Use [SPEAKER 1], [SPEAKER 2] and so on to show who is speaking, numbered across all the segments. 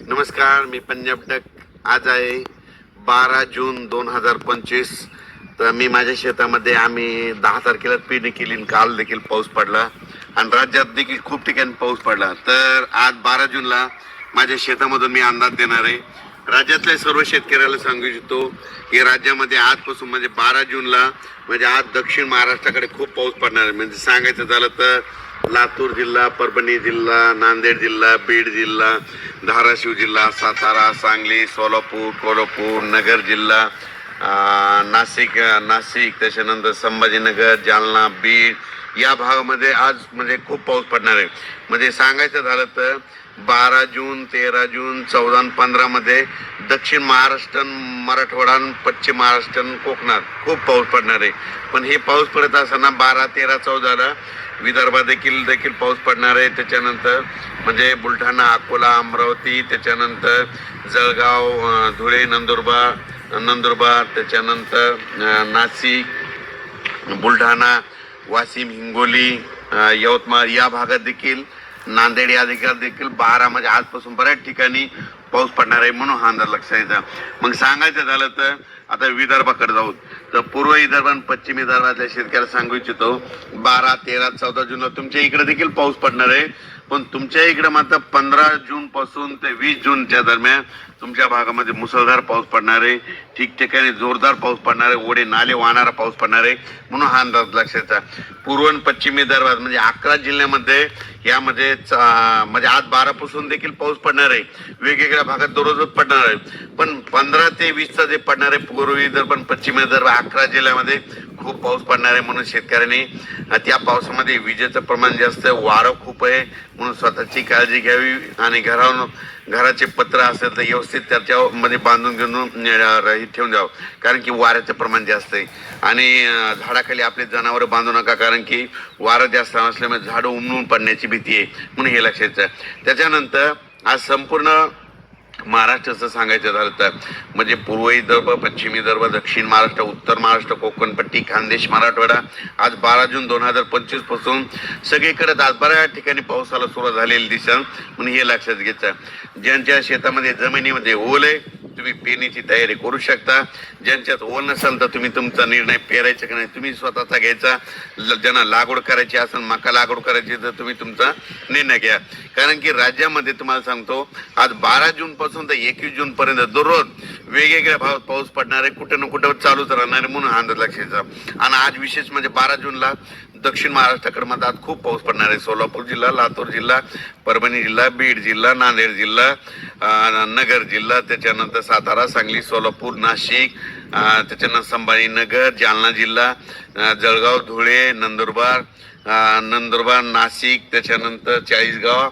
[SPEAKER 1] नमस्कार, मी पंजाब डक. आज आहे 12 जून 2025. तर मी माझ्या शेतामध्ये आम्ही 10 तारखेला पेरणी केली. काल देखील पाऊस पडला आणि राज्यात देखील खूप ठिकाणी पाऊस पडला. तर आज 12 जूनला माझ्या शेतामधून मी अंदाज देणार आहे. राज्यातल्या सर्व शेतकऱ्याला सांगू इच्छितो की राज्यामध्ये आजपासून म्हणजे 12 जूनला म्हणजे आज दक्षिण महाराष्ट्राकडे खूप पाऊस पडणार आहे. म्हणजे सांगायचं झालं तर लातूर जिल्हा, परभणी जिल्हा, नांदेड जिल्हा, बीड जिल्हा, धाराशिव जिल्हा, सातारा, सांगली, सोलापूर, कोल्हापूर, नगर जिल्हा, नाशिक, त्याच्यानंतर संभाजीनगर, जालना, बीड या भागामध्ये आज म्हणजे खूप पाऊस पडणार आहे. म्हणजे सांगायचं झालं तर 12 जून, 13 जून, 14 आणि 15 मध्ये दक्षिण महाराष्ट्र, मराठवाडा, पश्चिम महाराष्ट्र, कोकणात खूप पाऊस पडणार आहे. पण हे पाऊस पडत असताना 12, 13, 14ला विदर्भात देखील पाऊस पडणार आहे. त्याच्यानंतर म्हणजे बुलढाणा, अकोला, अमरावती, त्याच्यानंतर जळगाव, धुळे, नंदुरबार, त्याच्यानंतर नाशिक, बुलढाणा, वाशिम, हिंगोली, यवतमाळ या भागात देखील, नांदेड या देखील 12 म्हणजे आजपासून बऱ्याच ठिकाणी पाऊस पडणार आहे. म्हणून हा अंदाज लक्षात यायचा. मग सांगायचं झालं तर आता विदर्भाकडे जाऊ. तर पूर्व विदर्भ आणि पश्चिम विदर्भातल्या शेतकऱ्याला सांगू इच्छितो 12, 13, 14 जूनला तुमच्या इकडे देखील पाऊस पडणार आहे. पण तुमच्या इकडे मात्र 15 जून पासून ते 20 जूनच्या दरम्यान तुमच्या भागामध्ये मुसळधार पाऊस पडणार आहे. ठिकठिकाणी जोरदार पाऊस पडणार आहे. ओढे नाले वाहणारा पाऊस पडणार आहे. म्हणून हा अंदाज लक्षात. पूर्व आणि पश्चिम विदर्भात म्हणजे 11 जिल्ह्यामध्ये यामध्ये म्हणजे आज 12 पासून देखील पाऊस पडणार आहे. वेगवेगळ्या भागात दररोजच पडणार आहे. पण 15 ते 20चा जे पडणार आहे पूर्व विदर्भ आणि पश्चिम विदर्भ 11 जिल्ह्यामध्ये खूप पाऊस पडणार आहे. म्हणून शेतकऱ्यांनी त्या पावसामध्ये विजेचं प्रमाण जास्त आहे, वारं खूप आहे. म्हणून स्वतःची काळजी घ्यावी आणि घराचे पत्र असेल तर व्यवस्थित त्याच्यामध्ये बांधून घेऊन ठेवून द्यावं. कारण की वाऱ्याचं प्रमाण जास्त आहे. आणि झाडाखाली आपले जनावरं बांधू नका, कारण की वारं जास्त असल्यामुळे झाडं उमलून पडण्याची भीती आहे. म्हणून हे लक्षात. त्याच्यानंतर आज संपूर्ण महाराष्ट्राचं सांगायचं झालं तर म्हणजे पूर्व विदर्भ, पश्चिम विदर्भ, दक्षिण महाराष्ट्र, उत्तर महाराष्ट्र, कोकणपट्टी, खानदेश, मराठवाडा आज 12 जून 2025 पासून सगळीकडे आज बऱ्याच ठिकाणी पावसाला सुरुवात झालेली दिसेल. म्हणून हे लक्षात घ्यायचं. ज्यांच्या शेतामध्ये जमिनीमध्ये ओल आहे तुम्ही पेरणीची तयारी करू शकता. ज्यांच्यात ओल नसेल तर तुम्ही तुमचा निर्णय पेरायचा की नाही तुम्ही स्वतःचा घ्यायचा. ज्यांना लागवड करायची असेल, मका लागवड करायची, तर तुम्ही तुमचा निर्णय घ्या. कारण की राज्यामध्ये तुम्हाला सांगतो आज 12 जून पासून तर 21 जून पर्यंत दररोज वेगवेगळ्या भागात पाऊस पडणार आहे. कुठे ना कुठे चालूच राहणार आहे. म्हणून हा अंदाज लक्षात. आणि आज विशेष म्हणजे 12 जूनला दक्षिण महाराष्ट्राकडे मध्ये आज खूप पाऊस पडणार आहे. सोलापूर जिल्हा, लातूर जिल्हा, परभणी जिल्हा, बीड जिल्हा, नांदेड जिल्हा, नगर जिल्हा, त्याच्यानंतर सातारा, सांगली, सोलापूर, नाशिक, त्याच्यानंतर संभाजीनगर, जालना जिल्हा, जळगाव, धुळे, नंदुरबार, नाशिक, त्याच्यानंतर चाळीसगाव,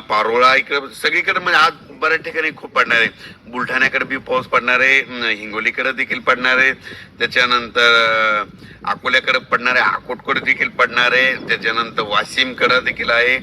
[SPEAKER 1] पारोळा, इकडे सगळीकडे म्हणजे आज बऱ्याच ठिकाणी खूप पडणार आहे. बुलढाण्याकडे बी पाऊस पडणार आहे, हिंगोलीकडे देखील पडणार आहे, त्याच्यानंतर अकोल्याकडे पडणार आहे, अकोटकडे देखील पडणार आहे, त्याच्यानंतर वाशिमकडे देखील आहे.